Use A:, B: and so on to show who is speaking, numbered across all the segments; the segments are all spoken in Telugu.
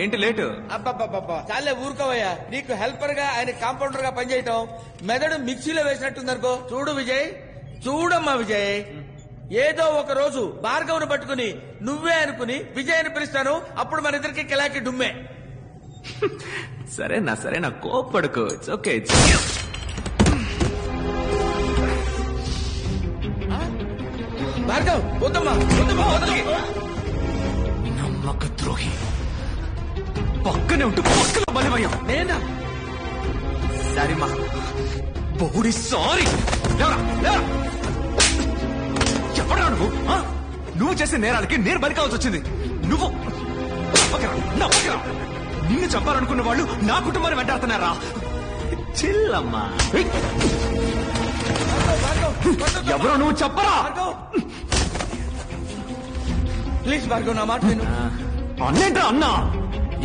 A: ఏంటి లేటు?
B: అబ్బబ్బబ్బబ్బా చాలే ఊరుకోవయ్యా. నీకు హెల్పర్ గా ఆయన కాంపౌండర్ గా పనిచేయటం మెదడు మిక్సీలో వేసినట్టుందనుకో. చూడు విజయ్, చూడమ్మా విజయ్, ఏదో ఒక రోజు భార్గవ్ను పట్టుకుని నువ్వే అనుకుని విజయ్ అని పిలుస్తాను. అప్పుడు మన ఇద్దరికి కిలాకి డుమ్మే.
A: సరేనా కోపడుకో. It's okay.
B: భార్గవ్ వద్దమ్మా,
A: నమ్మక ద్రోహి. పక్కనే ఉంటూ పక్కలో బలమయ్యా.
B: నేనా?
A: సరేమా బోడి సారీ. ఎవడా నువ్వు చేసే నేరాలకి నేను బలి కావాల్సి వచ్చింది. నువ్వు నమ్మకరా. నిన్ను చంపాలనుకున్న వాళ్ళు నా కుటుంబాన్ని వెంటాడుతున్నారా? చిల్లమ్మా. ఎవరో నువ్వు చెప్పరా?
B: ప్లీజ్ భార్గవ్ నా మాట విను.
A: అన్నేంట్రా అన్నా?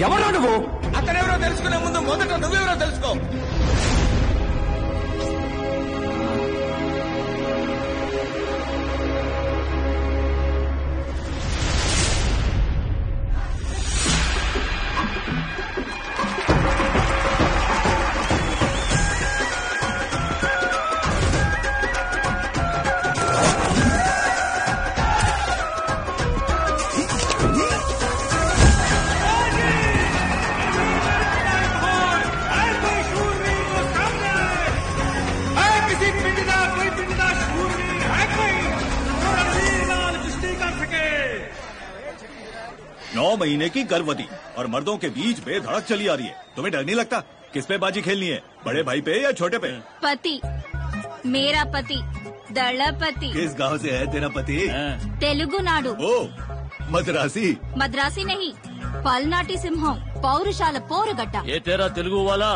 A: ఎవరా నువ్వు?
B: అతనెవరో తెలుసుకునే ముందు మొదట నువ్వెవరో తెలుసుకో.
C: महीने की गर्भवती और मर्दों के बीच बेधड़क चली आ रही है. तुम्हें डर नहीं लगता? किस पे बाजी खेलनी है, बड़े भाई पे या छोटे पे?
D: पति, मेरा पति दलपति.
C: किस गांव से है तेरा पति?
D: तेलुगु नाडु.
C: ओ मद्रासी.
D: मद्रासी नहीं, पलनाटी सिंहम, पौरुषाल पोरगड्डा.
E: ये तेरा तेलुगु वाला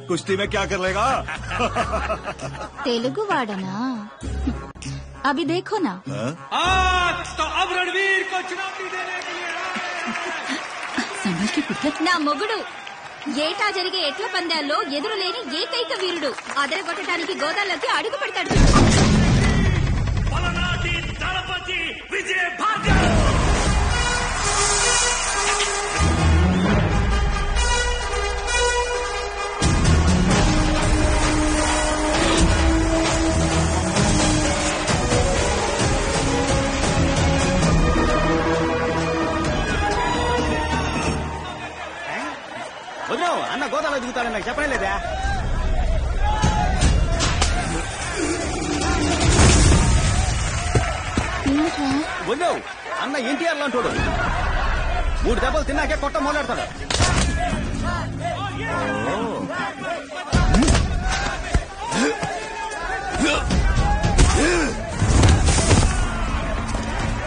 C: कुश्ती में क्या कर लेगा?
D: तेलुगु वाडना अभी देखो ना.
B: तो अब रणवीर को चुनौती देने के लिए
D: నా మొగుడు ఏటా జరిగే ఎట్ల పందాల్లో ఎదురులేని ఏకైక వీరుడు. అదరగొట్టడానికి గోదాల్లోకి అడుగు పెడతాడు.
E: పలనాటి దళపతి విజయ భార్గవ్.
B: వదిలేవు అన్న గోదాలో దిగుతాడని నాకు చెప్పలేదా? వదిలేవు అన్న ఎన్టీఆర్ లాంటోడు. 3 దెబ్బలు తిన్నాకే కొట్ట మొదలెడతాడు.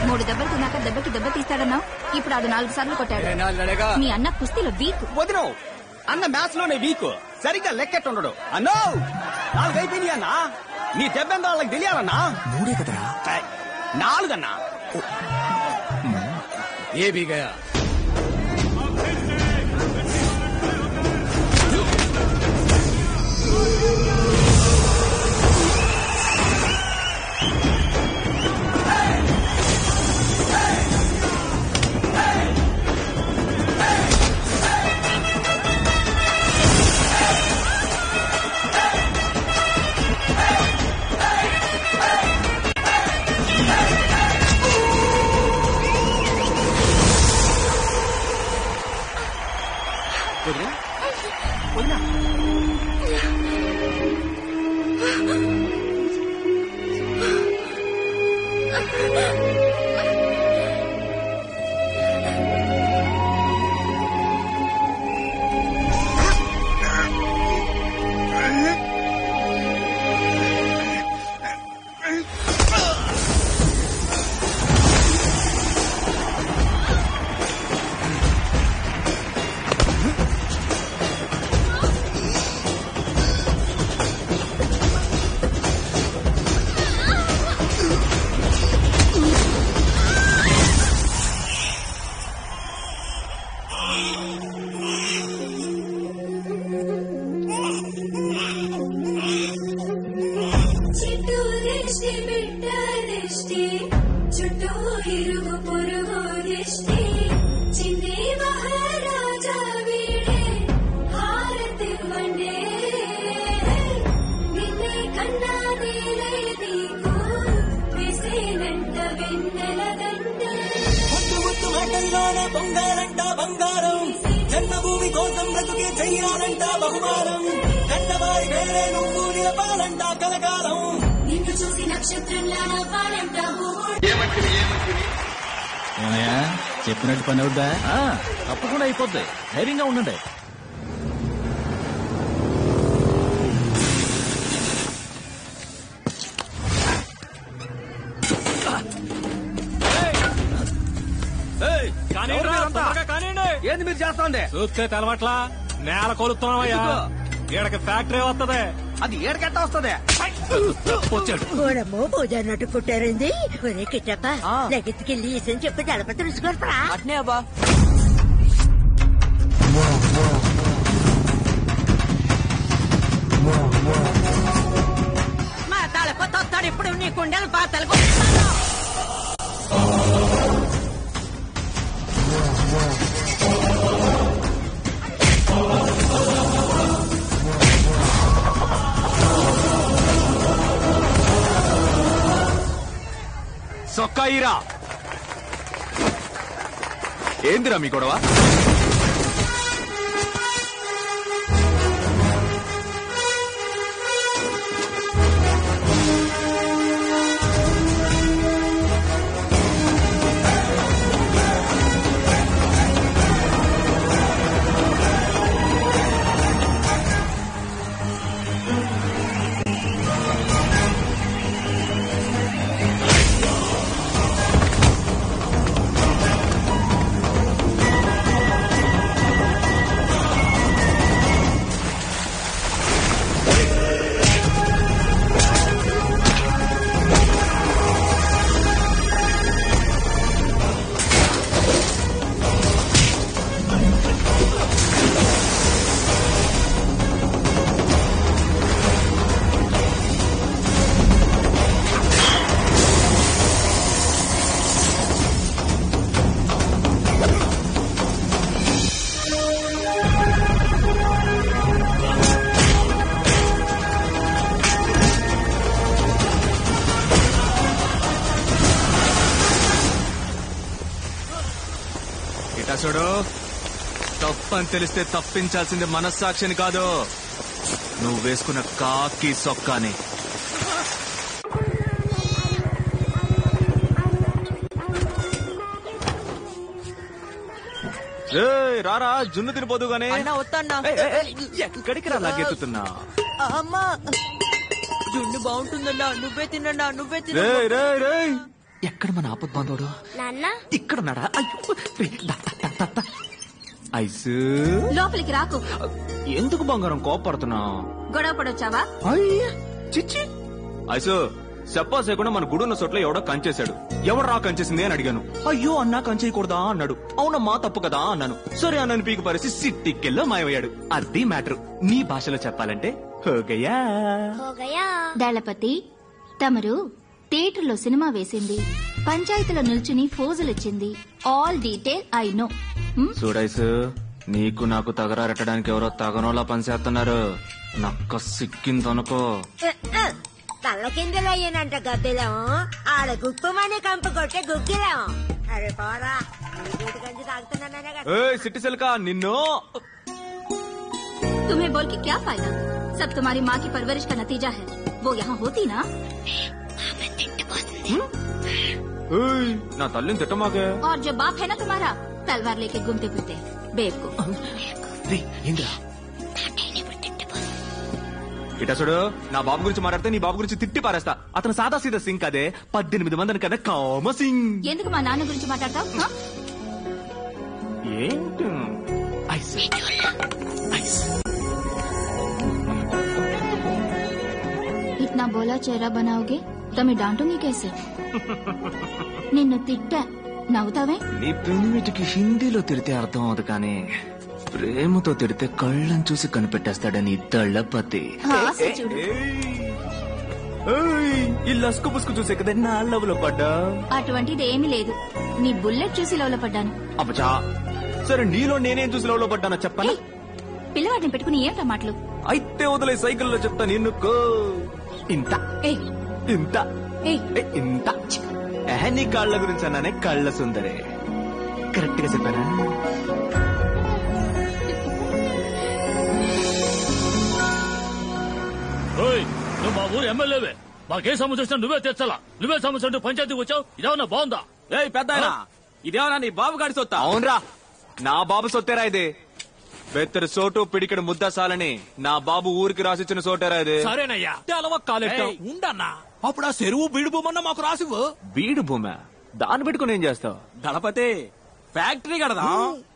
D: మూడు దెబ్బలు తిన్నాక దెబ్బకి దెబ్బ తీస్తాడన్నావు. ఇప్పుడు అది 4 సార్లు కొట్టాడు. మీ అన్న కుస్తీలో వీక్.
B: వదిలేవు అన్న మ్యాచ్ లోనే వీక్. సరిగ్గా లెక్కెట్టుండడు. అన్నో 4 అయిపోయినాయి అన్నా. నీ దెబ్బెంత వాళ్ళకి తెలియాలన్నా.
A: 3 కదరా?
B: 4 అన్నా.
E: ఏ బీగయా
F: చుట్టూ ఇరుగు పొరుగు దిష్టి చిందే మహా పొంగాలంట బంగారం, జన్మభూమి కోసం బ్రతుకే చెయ్యాలంట బహుమానం, కన్నవారి పేరే నువ్వు నిలపాలంట కలకాలం, నిన్ను చూసి నక్షత్రంలా నవ్వాలంట.
E: ఏమయ్యా చెప్పినట్టు పని అవుద్దా? తప్పకుండా అయిపోద్ది, ధైర్యంగా ఉండండి.
A: ఏంది మీరు చేస్తాండి?
E: చూస్తే తెలవట్లా, నేల కొలుస్తున్నావయ్యా. ఈడకి ఫ్యాక్టరీ వస్తుంది.
A: అది ఏడకెట్ట వస్తుంది?
E: వచ్చాడు.
G: ఓడమ్మో భోజనట్టు పుట్టారండి. ఒరే కిట్టప్ప లగెత్తుకెళ్ళి ఇసని చెప్పి గడప తెలుసుకోరా.
A: అట్నే అబ్బా.
G: మా తలపతి వస్తాడు ఇప్పుడు నీ కుండలు పాతలు.
A: సొక్కాయిరా. ఏందిరా మీ గొడవ? చూడు, తప్పని తెలిస్తే తప్పించాల్సింది మనస్సాక్షిని కాదు, నువ్వు వేసుకున్న కాకి సొక్కాని. రారా, జున్ను తినిపోదు గానీ. ఎక్కడికి రా లాగెత్తుతున్నా?
G: అమ్మా జున్ను బాగుంటుందన్నా, నువ్వే తిన్నా, నువ్వే తిన్నా.
A: ఎక్కడ మన ఆపద్ బాంధవుడు? ఇక్కడ ఉన్నాడా? ఐసు
D: లోపలికి రాకు.
A: ఎందుకు బంగారం కోపడుతున్నావు?
D: గొడవ పడొచ్చావా?
A: చిచ్చి ఐసు, చెప్పా చేయకుండా మన గుడున్న చోట్ల ఎవడో కంచేశాడు. ఎవడు రా కంచేసింది అని అడిగాను. అయ్యో అన్నా కంచేయకూడదా అన్నాడు. అవునమ్మా తప్పు కదా అన్నాను. సరే అన్నని పీకి పరిసి సిట్టికెల్లో మాయమయ్యాడు. అది మ్యాటర్. నీ భాషలో చెప్పాలంటే హోగయా.
D: దళపతి, తమరు థియేటర్లో సినిమా వేసింది, పంచాయతీలో నిల్చుని ఫోజులిచ్చింది, ఆల్ డీటెయిల్ ఐ నో.
A: చూడైసు, నీకు నాకు తగరారెట్టడానికి ఎవరో తగనోలా పనిచేస్తున్నారు. నక్క సిక్కిందనుకో.
G: తల్ల కిందలు అయ్యానంట గద్దెలం, ఆడ గుప్పమని కంపు కొట్టే గుగ్గిలం. అరే పోరా, గంజి తాగుతున్నానే కదా.
A: సిట్టి సిల్కా నిన్ను.
D: तुम्हें बोल के क्या फायदा? सब तुम्हारी माँ की परवरिश का नतीजा है. वो यहाँ होती ना.
A: నా తల్లిని తిట్టమాకే.
D: और जो बाप है ना तुम्हारा, तलवार लेके घूमते फिरते बेवकूफ.
A: ఇటా చూడు, నా బాబు గురించి మాట్లాడితే నీ బాబు గురించి తిట్టి పారేస్తా. అతను సాదా సీదా సింగ్ అదే, 18 మందిని కదా కామ సింగ్.
D: ఎందుకు మా నాన్న గురించి మాట్లాడతావు?
A: ఏంటి ఐస్ ఐస్.
D: इतना बोला चेहरा बनाओगे तो मैं डांटूंगी कैसे? నిన్ను తిట్టా, నవ్వుతావే?
A: నీ పెనిమిటికి హిందీలో తిడితే అర్థం అవదు కానీ ప్రేమతో తిడితే కళ్ళని చూసి కనిపెట్టేస్తాడని దళపతి. ఈ లస్కు పుస్కు చూసే కదా నా లవ్లో పడ్డా.
D: అటువంటిది ఏమీ లేదు, నీ బుల్లెట్ చూసి లవ్లో పడ్డాను.
A: అబ్బచా, సరే నీలో నేనేం చూసి లవ్లో పడ్డానో చెప్పనా?
D: పిల్లవాడిని పెట్టుకుని ఏంటా మాటలు?
A: అయితే వదిలే, సైకిల్లో చెప్తాను ఎన్నుకో. ఇంత ఇంత ఇంత నీ కాళ్ల గురించి అన్నానే, కళ్ళ సుందరే. కరెక్ట్ గా చెప్పానా?
E: నువ్వు మా ఊరు ఎమ్మెల్యేవే, మాకే సమస్య వచ్చినా నువ్వే తెచ్చాలా? నువ్వే సమస్య అంటూ పంచాయతీకి వచ్చావు, ఇదేమన్నా బాగుందా?
A: పెద్ద ఇదేమన్నా నీ బాబు గాడి సొత్తా? అవునరా, నా బాబు సొత్తేరా ఇది. బెత్తరు సోటు పిడికెడు ముద్ద సాలని నా బాబు ఊరికి రాసిచ్చిన సోటేరా ఇది.
H: సరేనయ్యా, ఉండన్నా. అప్పుడు ఆ చెరువు బీడు భూమన్న మాకు రాసివ్వు.
A: బీడు భూమి దాన్ని పెట్టుకుని ఏం చేస్తావు?
H: దళపతి, ఫ్యాక్టరీ కడదాం,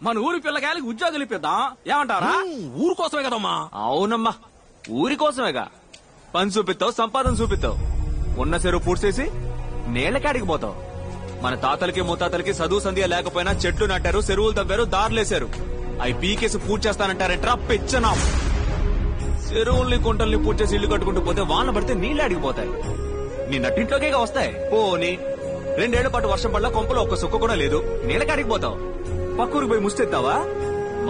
H: మన ఊరి పిల్లకాయలకి ఉద్యోగాలు ఇప్పిద్దాం, ఏమంటారా? ఊరు కోసమే కదమ్మా.
A: అవునమ్మా, ఊరి కోసమేగా. పని చూపిస్తావు, సంపాదన చూపిస్తావు. ఉన్న చెరువు పూడ్చేసి నేలకాడికి పోతావు. మన తాతలకి ముత్తాతలకి చదువు సంధ్య లేకపోయినా చెట్లు నాటారు, చెరువులు తవ్వారు, దారులేశారు. అవి పీకేసి పూర్తి చేస్తానంటారంటరా పెచ్చనా. చెరువుల్ని కుంటల్ని పూర్తి చేసి ఇల్లు కట్టుకుంటూ పోతే వాన పడితే నీళ్ళు అడిగిపోతాయి. నీ నట్టింట్లోకే వస్తాయి. పోని 2 ఏళ్ల పాటు వర్షం పడ్డ కొంపలో ఒక్క సుక్క కూడా లేదు, నీళ్ళకాడికి పోతావు. పక్కూరికి పోయి ముస్తెత్తావా?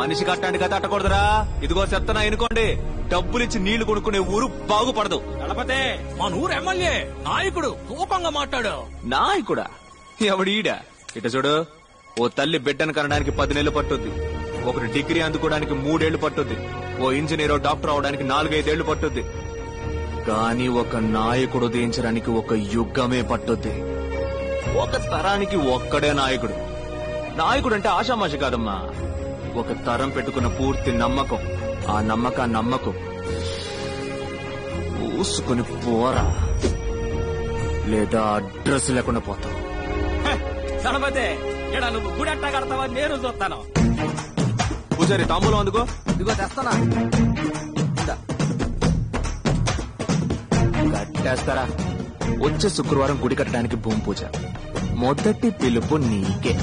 A: మనిషి కట్టాంటి కథ అట్టకూడదురా. ఇదిగో చెప్తానా ఎనుకోండి, డబ్బులిచ్చి నీళ్లు కొనుక్కునే ఊరు బాగుపడదు.
H: దళపతి, మన ఊరు ఎమ్మెల్యే నాయకుడు తూకంగా మాట్లాడు.
A: నాయకుడా? ఎవడీడా? ఇట చూడు, ఓ తల్లి బిడ్డను కనడానికి 10 నెలలు పట్టుద్ది. ఒకటి డిగ్రీ అందుకోవడానికి 3 ఏళ్లు పట్టుద్ది. ఓ ఇంజనీరో డాక్టర్ అవడానికి 4-5 ఏళ్లు పట్టుద్ది. కానీ ఒక నాయకుడు ఉదయించడానికి ఒక యుగమే పట్టుద్ది. ఒక తరానికి ఒక్కడే నాయకుడు. నాయకుడు అంటే ఆషామాషి కాదమ్మా. ఒక తరం పెట్టుకున్న పూర్తి నమ్మకం. ఆ నమ్మకం ఊసుకుని పోరా, లేదా అడ్రస్ లేకుండా పోతావు.
H: దళపతి, ఇక్కడ నువ్వు గుడి అట్టా కడతావా? నేను చూస్తాను.
A: పూజారి తాంబూలం అందుకో.
H: ఇదిగో తెస్తానా.
A: కట్టేస్తారా? వచ్చే శుక్రవారం గుడి కట్టడానికి భూమి పూజ. మొదటి పిలుపు నీకే.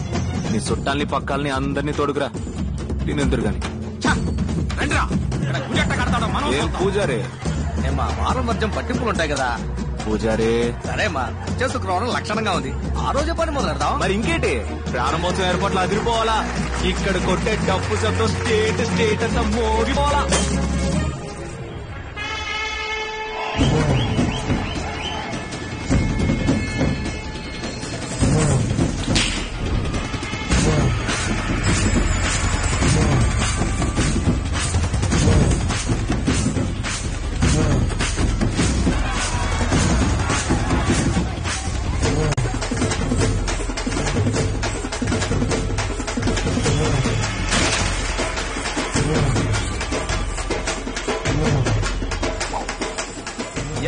A: నీ చుట్టాలని పక్కాలని అందరినీ తోడుకురా. తినెందురు గాని.
H: గుడి అట్టా కడతాడు మనం.
A: ఏం పూజారి?
H: మా వారం వర్జం పట్టింపులు ఉంటాయి కదా
A: పూజారి.
H: సరే మా వచ్చే శుక్రవారం లక్షణంగా ఉంది, ఆ రోజే పని మొదలెడదాం.
A: మరి ఇంకేంటి, ప్రారంభోత్సవం ఏర్పాట్లు అదిరిపోవాలా. ఇక్కడ కొట్టే డప్పు శబ్దం స్టేట్ అంతా మోగిపోవాలా.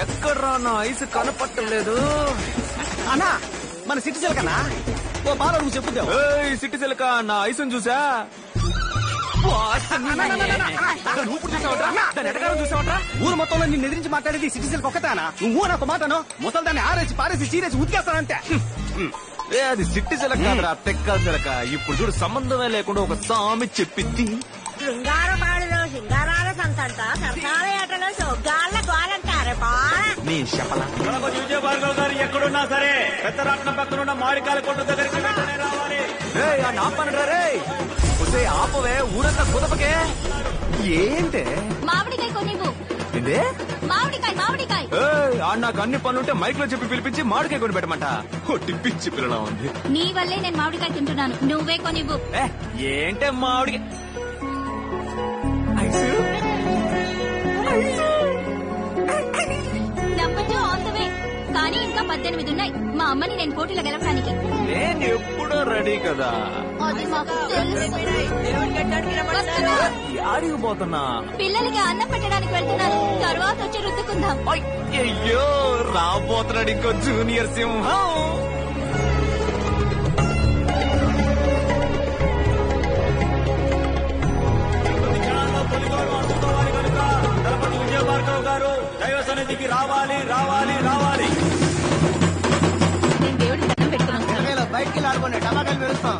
A: ఎక్కడ్రా నా ఐస్ కనపట్టలేదు.
H: అన్నా, మన సిటీ సిల్కనా? ఓ బాగా నువ్వు చెప్పుద్దావు.
A: సిటీ సిల్క నా ఐసుని చూసా.
H: ఊరు మొత్తంలో నిన్ను ఎదిరించి మాట్లాడేది సిటీ సిల్క్ ఒక్కతానా? నువ్వు నాకు మాటను ముసలి దాన్ని ఆరేసి పారేసి చీరేసి ఉతికేస్తానంతే.
A: అది సిట్టి సిలక కాదురా, తెక్కల సిలక. ఇప్పుడు చూడు, సంబంధమే లేకుండా ఒక సామి చెప్పిద్ది.
G: శృంగారపాడులో సింగారాల సంతంట, సరసాల ఏటలో సొగ్గాళ్ళ గోలంటారే బాగా.
A: నీ శపల
C: విజయభార్గవ్ గారు ఎక్కడున్నా సరే పెద్దరాట్నం పక్కనున్న మామిడికాయల కొట్టు దగ్గరికి వెంటనే రావాలి.
A: ఆపవే, ఊరంతా కుదపకే. ఏంటే
D: మామిడికాయ కొనివ్వు.
A: ఇదే
D: మామిడికాయ.
A: నాకు అన్ని పనులుంటే మైక్ లో చెప్పి పిలిపించి మామిడికాయ కొని పెట్టమంట. కొట్టి పిచ్చి పిల్లలా ఉంది.
D: నీ వల్లే నేను మామిడికాయ తింటున్నాను, నువ్వే కొనివ్వు.
A: ఏంటే మామిడికాయ
D: నమ్మచ్చు ఆన్ ద వే. కానీ ఇంకా 18 ఉన్నాయి మా అమ్మని నేను పోటీలో గెలవడానికి.
A: నేను ఎప్పుడో రెడీ కదా.
D: అది మాకు తెలుసు.
A: యాడికి పోతున్నా?
D: పిల్లలకి అన్నం పెట్టడానికి వెళ్తున్నాను, తర్వాత వచ్చి రుద్దుకుందాం.
A: అయ్యో, రాబోతున్నాడు ఇంకో జూనియర్ సింహం.
C: విజయభార్గవ్ గారు దైవ సన్నిధికి రావాలి.
D: నేను దేవుడికి దండం పెట్టుకున్నాను.
H: బయటికి ఆడుకోండి, టమాటాలు పెరుస్తాం.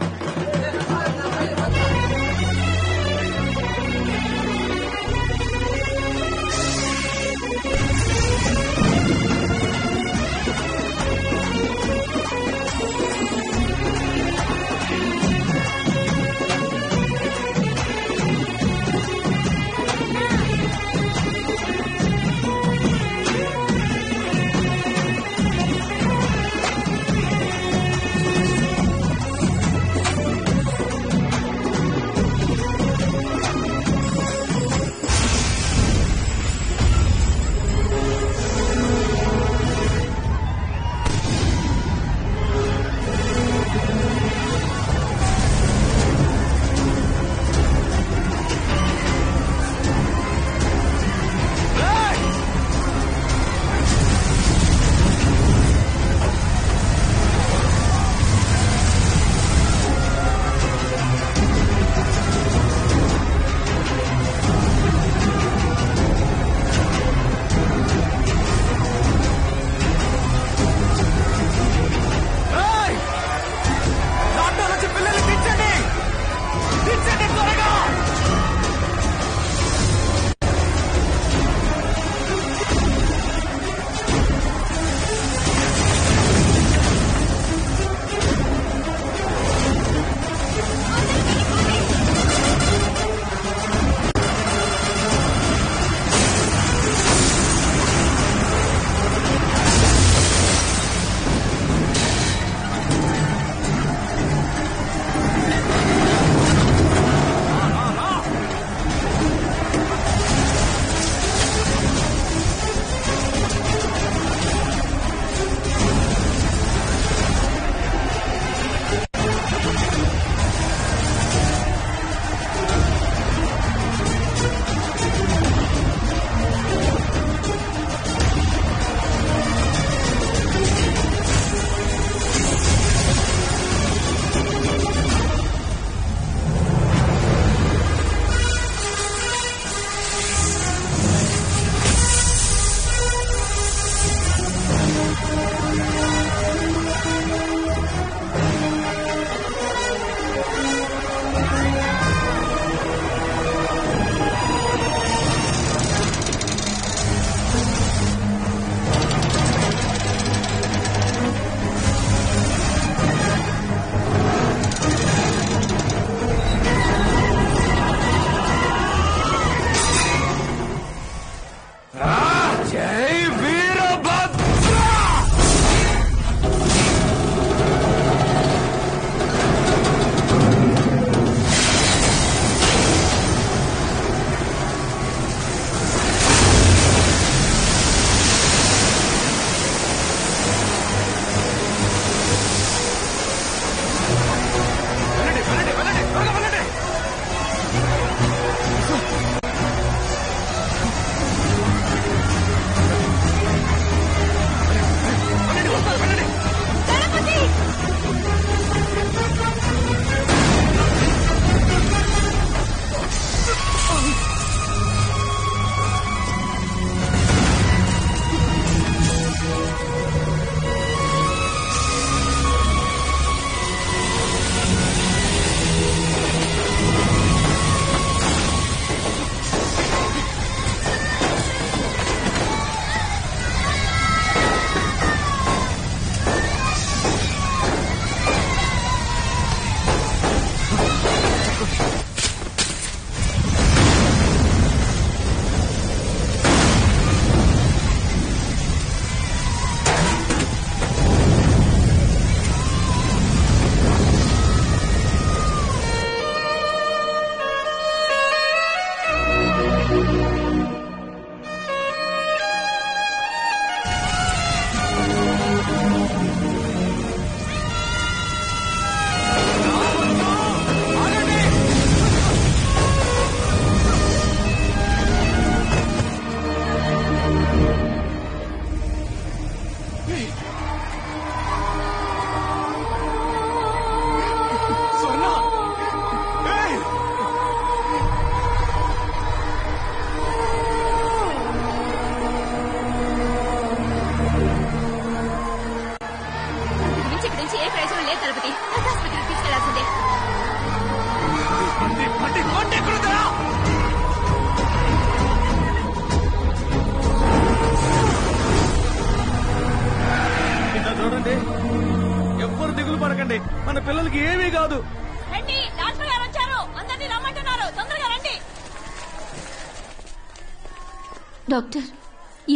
D: డాక్టర్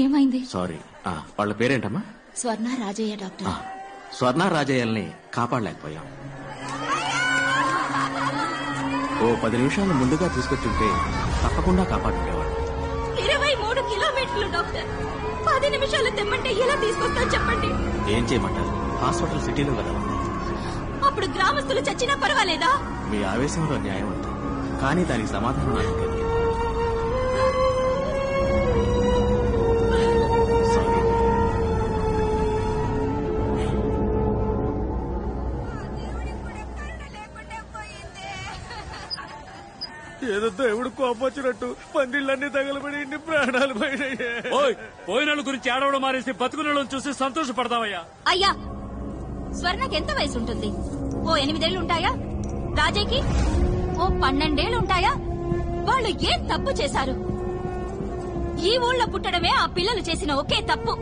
D: ఏమైంది?
A: సారీ, వాళ్ళ పేరేంటమ్మా?
D: స్వర్ణ రాజయ్య డాక్టర్.
A: స్వర్ణ రాజయ్యల్ని కాపాడలేకపోయాం. ఓ 10 నిమిషాలు ముందుగా తీసుకొచ్చుంటే తప్పకుండా కాపాడుండేవాడు.
D: 23 కిలోమీటర్లు డాక్టర్. 10 నిమిషాలు తెమ్మంటే ఎలా తీసుకొస్తాను చెప్పండి?
A: ఏం చేయమంటారు? హాస్పిటల్ సిటీలో కదా.
D: అప్పుడు గ్రామస్తులు చచ్చినా పర్వాలేదా?
A: మీ ఆవేశంలో న్యాయం ఉంది, కానీ దానికి సమాధానం నాకు తెలియదు.
B: ఏదో దేవుడు కోపం వచ్చినట్టు పందిళ్ళన్నీ తగలబడి ఇన్ని ప్రాణాలు
E: పోయిన గురించి ఆడవడం మారేసి బతుకులను చూసి సంతోషపడతామయ్యా.
D: అయ్యా, స్వర్ణకి ఎంత వయసు ఉంటుంది? ఓ 8 ఏళ్లు ఉంటాయా? రాజయ్యకి ఓ 12 ఏళ్లు ఉంటాయా? వాళ్ళు ఏం తప్పు చేశారు? ఈ ఊళ్ళో పుట్టడమే ఆ పిల్లలు చేసిన ఒకే తప్పు.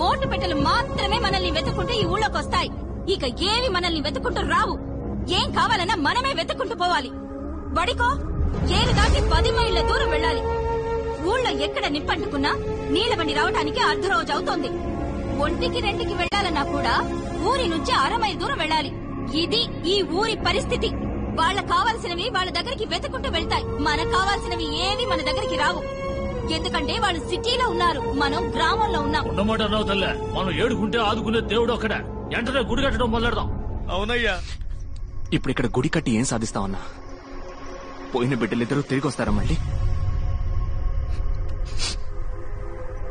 D: ఓటు పెట్టెలు మాత్రమే మనల్ని వెతుక్కుంటూ ఈ ఊళ్ళోకి వస్తాయి. ఇక ఏవి మనల్ని వెతుక్కుంటూ రావు. ఏం కావాలన్నా మనమే వెతుక్కుంటూ పోవాలి. బడికో ఏరు దాటి 10 మైళ్ళ దూరం వెళ్ళాలి. ఊళ్ళో ఎక్కడ నిప్పంటుకున్నా నీళ్ల బండి రావడానికి అర్ధరోజు అవుతోంది. 1-2కి వెళ్లాలన్నా కూడా ఊరి నుంచి 1/2 మైలు దూరం వెళ్ళాలి. ఇది ఈ ఊరి పరిస్థితి. వాళ్ళకు కావాల్సినవి వాళ్ళ దగ్గరికి వెతుకుంటూ వెళ్తాయి. మనకు కావాల్సినవి ఏవి మన దగ్గరికి రావు. ఎందుకంటే వాళ్ళు సిటీలో ఉన్నారు, మనం గ్రామంలో ఉన్నాం.
E: ఉన్నమాట అన్నావు తల్లే. మనం ఏడుకుంటే ఆదుకునే దేవుడు ఒక్కడే. వెంటనే గుడి కట్టడం మొదలెడదాం.
B: అవునయ్యా.
A: ఇప్పుడు ఇక్కడ గుడి కట్టి ఏం సాధిస్తామన్నా? పోయిన బిడ్డలిద్దరూ తిరిగి వస్తారా మళ్ళీ?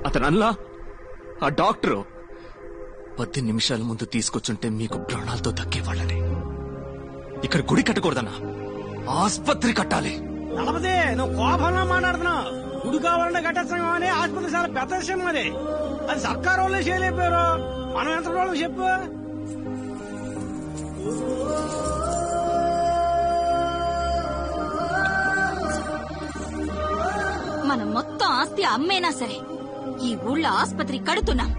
A: అతనల్లా ఆ డాక్టరు 10 నిమిషాల ముందు తీసుకొచ్చుంటే మీకు ప్రాణాలతో దక్కేవాళ్ళని. ఇక్కడ గుడి కట్టకూడదన్నా, ఆస్పత్రి కట్టాలి.
H: నలభదే నువ్వు కోపంలో మాట్లాడుతున్నావు. గుడి కావాలంటే కట్టేస్తాం అని ఆసుపత్రి చాలా పెద్ద విషయం. మరి అది సర్కారు వాళ్ళే చేయలేకపోయారు. మనం ఎంత రోజులు చెప్పు.
D: మనం మొత్తం ఆస్తి అమ్మేనా సరే ఈ ఊళ్ళో ఆస్పత్రి కడుతున్నాం.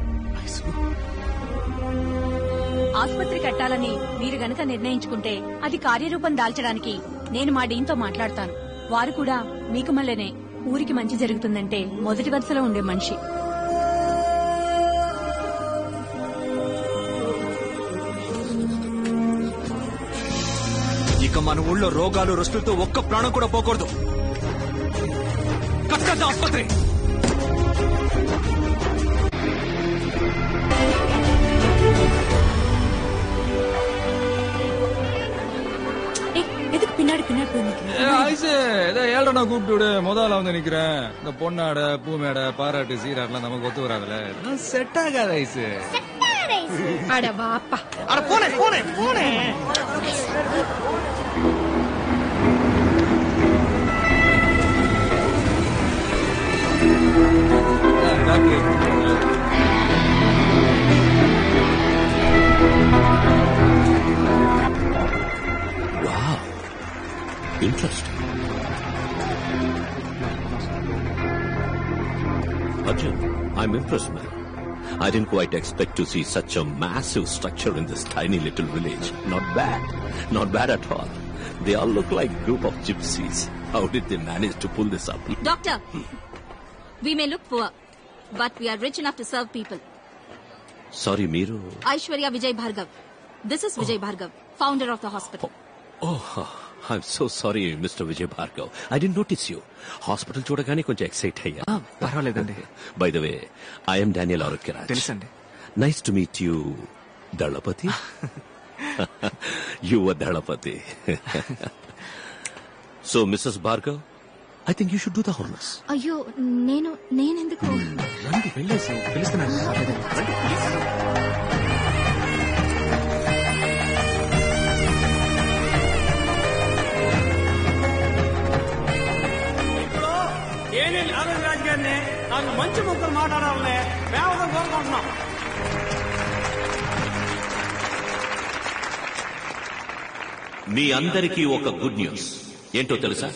I: ఆస్పత్రి కట్టాలని మీరు గనక నిర్ణయించుకుంటే అది కార్యరూపం దాల్చడానికి నేను మా డీన్తో మాట్లాడతాను. వారు కూడా మీకు మళ్ళనే ఊరికి మంచి జరుగుతుందంటే మొదటి వరుసలో ఉండే మనిషి.
A: ఇక మన ఊళ్ళో రోగాలు రుస్తులతో ఒక్క ప్రాణం కూడా పోకూడదు. కట్టద్దు ఆస్పత్రి.
I: எதுக்கு பின்னாடி பின்னாடி
J: ஏழரை நான் கூப்பிட்டு முதல்ல வந்து நிக்கிறேன். இந்த பொண்ணாட பூ மேடை பாராட்டு சீராட்டெல்லாம் நமக்கு ஒத்து வராதுல, செட் ஆகாது ஐசு.
I: அட வாப்பா.
H: அட போனே போனே போனே.
K: Wow, interesting. Arjun, I'm impressed, man. I didn't quite expect to see such a massive structure in this tiny little village. Not bad. Not bad at all. They all look like a group of gypsies. How did they manage to pull this up?
D: Doctor, we may look poor, but we are rich enough to serve people.
K: Sorry, Meeru.
D: Aishwarya Vijay Bhargav. This is Vijay Bhargav, founder of the hospital.
K: Oh, I'm so sorry, Mr. Vijay Bhargav. I didn't notice you. Hospital చూడగానే కొంచెం ఎక్సైట్ అయ్యా.
A: పర్వాలేదండి.
K: By the way, I am Daniel Arukkiraj.
A: తెలుసండి.
K: Nice to meet you, Dalapati. You were Dalapati. So, Mrs. Bhargav, I think you should do the honors.
D: అయ్యో, నేనెందుకు?
A: రండి, వెళ్ళేసి పిలుస్తున్నాను. రండి, ప్లీజ్.
H: నాగరాజు గారిని నాకు మంచి ముక్కలు మాట్లాడాలని మేమంతా కోరుకుంటున్నాం.
K: మీ అందరికీ ఒక గుడ్ న్యూస్. ఏంటో తెలుసా?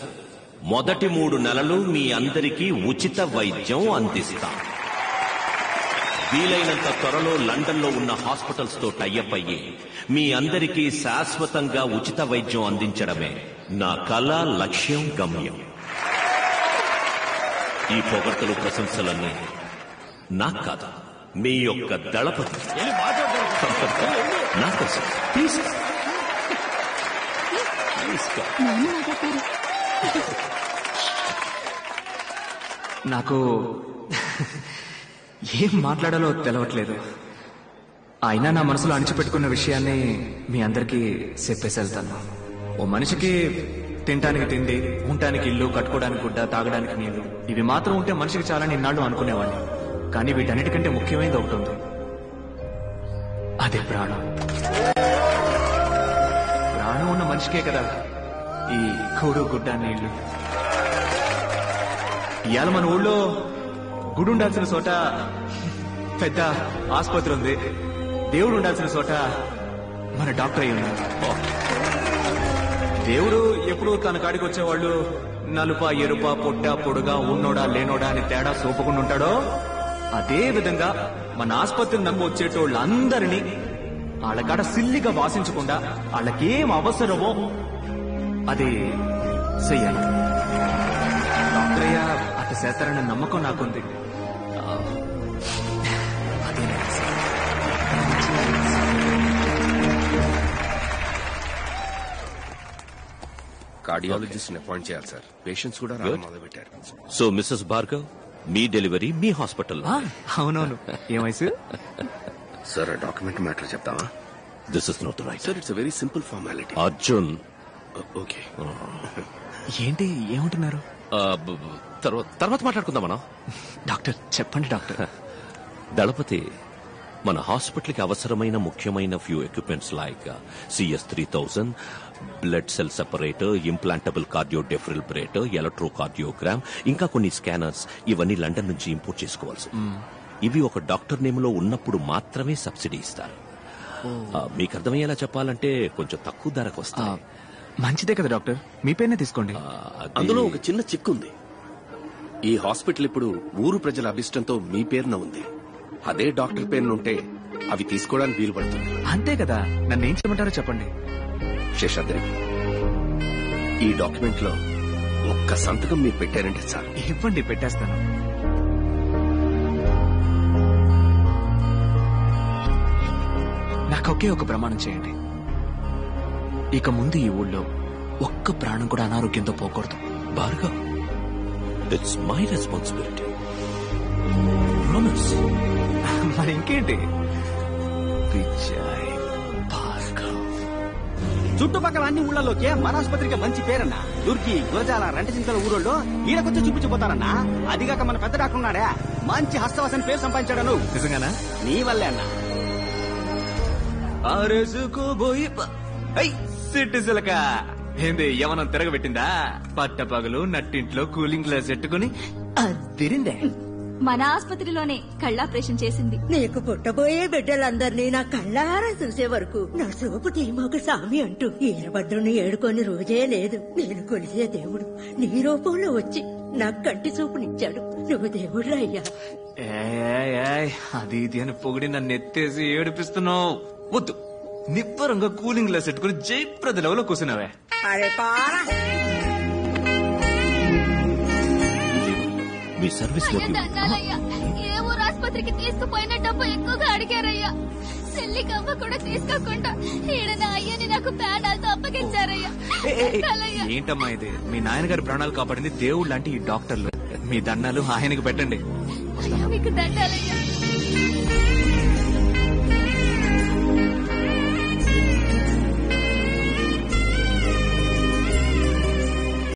K: మొదటి 3 నెలలు మీ అందరికీ ఉచిత వైద్యం అందిస్తాం. వీలైనంత త్వరలో లండన్ లో ఉన్న హాస్పిటల్స్ తో టైఅప్ అయ్యి మీ అందరికీ శాశ్వతంగా ఉచిత వైద్యం అందించడమే నా కళ, లక్ష్యం, గమ్యం. ఈ పొగడ్తలు ప్రశంసలన్నీ నాకు కాదు, మీ యొక్క దళపతి నా కోసం. ప్లీజ్
A: నాకు ఏం మాట్లాడాలో తెలవట్లేదు. అయినా నా మనసులో అణిచిపెట్టుకున్న విషయాన్ని మీ అందరికీ చెప్పేసి వెళ్తాను. ఓ మనిషికి తినడానికి తిండి, ఉండటానికి ఇల్లు, కట్టుకోవడానికి గుడ్డ, తాగడానికి నీళ్లు, ఇవి మాత్రం ఉంటే మనిషికి చాలా నిన్నాళ్ళు అనుకునేవాడిని. కానీ వీటన్నిటికంటే ముఖ్యమైనది ఒకటి ఉంది, అదే ప్రాణం. ప్రాణం ఉన్న మనిషికే కదా ఈ కూడు, గుడ్డ, నీళ్లు. ఇవాళ మన ఊళ్ళో గుడి ఉండాల్సిన చోట పెద్ద ఆసుపత్రి ఉంది, దేవుడు ఉండాల్సిన చోట మన డాక్టర్ అయి ఉన్నాడు. దేవుడు ఎప్పుడు తన కాడికి వచ్చేవాళ్ళు నలుప, ఎరుప, పొట్ట, పొడుగా, ఉన్నోడా లేనోడా అని తేడా చూపకుండా ఉంటాడో, అదే విధంగా మన ఆసుపత్రిని నమ్మి వచ్చేటోళ్ళందరినీ వాళ్ళ కాడ సిల్లిగా వాసించకుండా వాళ్ళకేం అవసరమో అది చెయ్యాలి. డాక్టర్ అయ్యా అత చేస్తారన్న నమ్మకం నాకుంది.
L: కార్డియాలజిస్ట్ అపాయింట్ చేయాలి సార్. పేషెంట్స్ కూడా రావడం మొదలుపెట్టారు.
K: సో మిస్సెస్ భార్గవ్, మీ డెలివరీ మీ హాస్పిటల్.
A: అవునవును. ఏ వయసు
L: సార్? డాక్యుమెంట్ మ్యాటర్ చెప్తావా?
K: This is not right
L: sir. It's very simple formality.
K: Arjun.
L: Okay.
A: ఏంటి ఏమంటున్నారు?
K: తర్వాత మాట్లాడుకుందాం మనం.
A: డాక్టర్ చెప్పండి డాక్టర్.
K: దళపతి, మన హాస్పిటల్ కి అవసరమైన ముఖ్యమైన few equipments like CS3000, blood cell separator, implantable cardio defibrillator, electrocardiogram, ఇంకా కొన్ని స్కానర్స్, ఇవన్నీ లండన్ నుంచి ఇంపోర్ట్ చేసుకోవాల్సి. ఇవి ఒక డాక్టర్ నేమ్ లో ఉన్నప్పుడు మాత్రమే సబ్సిడీ ఇస్తారు. మీకు అర్థమయ్యేలా చెప్పాలంటే కొంచెం తక్కువ ధరకు వస్తాయి.
A: మంచిదే కదా డాక్టర్, మీ పేరునే తీసుకోండి.
L: అందులో ఒక చిన్న చిక్కుంది. ఈ హాస్పిటల్ ఇప్పుడు ఊరు ప్రజల అభిష్టంతో మీ పేరున ఉంది. అదే డాక్టర్ పేరునుంటే అవి తీసుకోవడానికి వీలు పడుతుంది.
A: అంతే కదా, నన్ను ఏం చేయమంటారో చెప్పండి.
L: శేషాద్రి, ఈ డాక్యుమెంట్ లో ఒక్క సంతకం మీరు పెట్టారంటే సార్.
A: ఇవ్వండి, పెట్టేస్తాను. నాకొకే ఒక ప్రమాణం చేయండి. ఇక ముందు ఈ ఊళ్ళో ఒక్క ప్రాణం కూడా అనారోగ్యంతో పోకూడదు.
K: Bhargav, it's my responsibility. Promise.
A: మరి ఇంకేంటి? విజయ్ భార్గవ్.
H: చుట్టుపక్కల అన్ని ఊళ్ళలోకే మన ఆసుపత్రికి మంచి పేరన్నా. దుర్గి, గురజాల, రెంటచింతల ఊరోళ్ళు ఈడకొచ్చి చూపించిపోతారన్నా. అదిగాక మన పెద్ద డాక్టర్ ఉన్నాడా, మంచి హస్తవాసని పేరు సంపాదించాడను.
A: నిజంగానా?
H: నీ వల్లే అన్నా.
A: సిటిజలక ఏంది యవనం తిరగబెట్టిందా? పట్టపగలు నట్టింట్లో కూలింగ్ గ్లాస్ పెట్టుకుని అదిరిందే.
D: మన ఆసుపత్రిలోనే కళ్ళాపరేషన్ చేసింది.
G: నీకు పుట్టబోయే బిడ్డలందరినీ నా కళ్ళారా చూసే వరకు నా చూపు తీమాకు సామి అంటూ ఈరభద్రుని ఏడుకొని రోజే లేదు. నేను కొలిసే దేవుడు నీ రూపంలో వచ్చి నాకు కంటి చూపునిచ్చాడు. నువ్వు దేవుడు అయ్యా.
A: అది ఇది అని పొగిడి నన్ను ఎత్తేసి ఏడిపిస్తున్నావు. వద్దు, నిబ్బరంగా కూలింగ్ గ్లాస్ పెట్టుకుని జయప్రద లెవెల్లో కూర్చున్నావే.
G: అరే పారా.
K: మీ సర్వీస్
D: ఏ ఊరు ఆసుపత్రికి తీసుకుపోయిన డబ్బు ఎక్కువగా అడిగారయ్యా. చెల్లి కవ్వ కూడా తీసుకోకుండా ఈడ నా అయ్యని నాకు ప్రాణాలతో అప్పగించారయ్యా.
A: ఏంటమ్మా ఇది? మీ నాయనగారి ప్రాణాలు కాపాడింది దేవుడు లాంటి ఈ డాక్టర్లు. మీ దండాలు ఆయనకి పెట్టండి.
D: మీకు దండాలయ్యా.